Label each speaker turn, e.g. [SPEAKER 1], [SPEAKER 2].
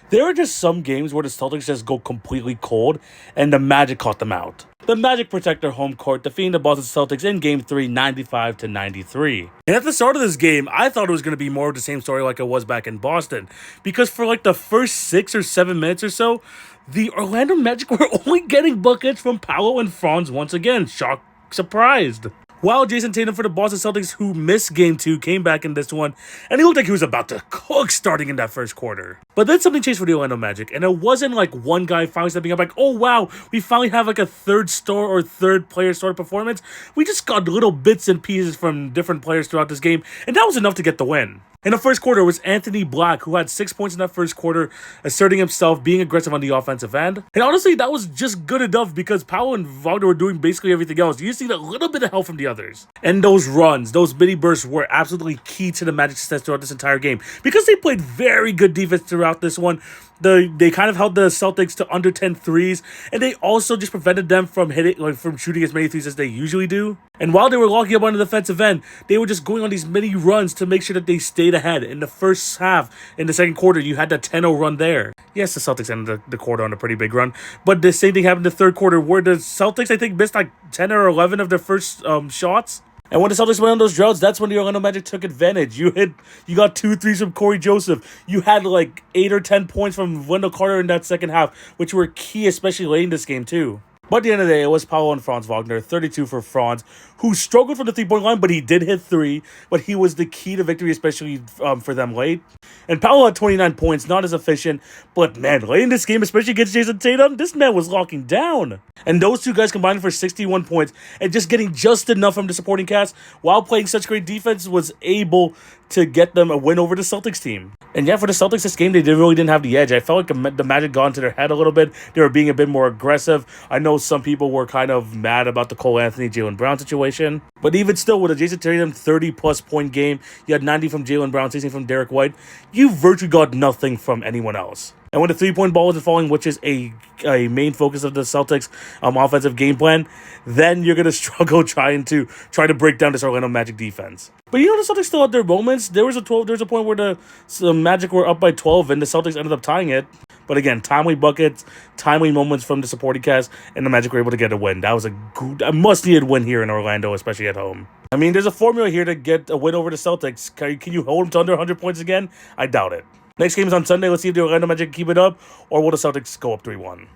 [SPEAKER 1] There are just some games where the Celtics just go completely cold, and the Magic caught them out. The Magic protect their home court, defeating the Boston Celtics in Game 3, 95-93. And at the start of this game, I thought it was going to be more of the same story like it was back in Boston, because for like the first 6 or 7 minutes or so, the Orlando Magic were only getting buckets from Paolo and Franz once again. Shocked, surprised. While Jason Tatum for the Boston Celtics, who missed Game 2, came back in this one, and he looked like he was about to cook starting in that first quarter. But then something changed for the Orlando Magic, and it wasn't like one guy finally stepping up like, oh wow, we finally have like a third star or third player sort of performance. We just got little bits and pieces from different players throughout this game, and that was enough to get the win. In the first quarter, it was Anthony Black, who had 6 points in that first quarter, asserting himself, being aggressive on the offensive end. And honestly, that was just good enough because Powell and Wagner were doing basically everything else. You just need a little bit of help from the others. And those runs, those mini bursts were absolutely key to the Magic's success throughout this entire game. Because they played very good defense throughout this one, they kind of held the Celtics to under 10 threes, and they also just prevented them from from shooting as many threes as they usually do. And while they were locking up on the defensive end, they were just going on these mini runs to make sure that they stayed ahead. In the first half, in the second quarter, you had that 10-0 run there. Yes, the Celtics ended the quarter on a pretty big run, but the same thing happened in the third quarter, where the Celtics, I think, missed like 10 or 11 of their first shots. And when the Celtics went on those droughts, that's when the Orlando Magic took advantage. You got 2 threes from Corey Joseph. You had like 8 or 10 points from Wendell Carter in that second half, which were key, especially late in this game too. But at the end of the day, it was Paolo and Franz Wagner, 32 for Franz, who struggled from the three-point line, but he did hit 3. But he was the key to victory, especially for them late. And Paolo had 29 points, not as efficient. But man, late in this game, especially against Jason Tatum, this man was locking down. And those two guys combined for 61 points, and just getting just enough from the supporting cast, while playing such great defense, was able to get them a win over the Celtics team. And yeah, for the Celtics this game, they really didn't have the edge. I felt like the Magic got into their head a little bit. They were being a bit more aggressive. I know some people were kind of mad about the Cole Anthony, Jaylen Brown situation. But even still, with a Jason Tatum 30-plus point game, you had 90 from Jaylen Brown, 16 from Derek White, you virtually got nothing from anyone else. And when the three-point ball isn't falling, which is a main focus of the Celtics' offensive game plan, then you're going to struggle trying to break down this Orlando Magic defense. But you know, the Celtics still had their moments. There was a point where the Magic were up by 12, and the Celtics ended up tying it. But again, timely buckets, timely moments from the supporting cast, and the Magic were able to get a win. That was a must-needed win here in Orlando, especially at home. I mean, there's a formula here to get a win over the Celtics. Can you hold them to under 100 points again? I doubt it. Next game is on Sunday. Let's see if the Orlando Magic can keep it up, or will the Celtics go up 3-1.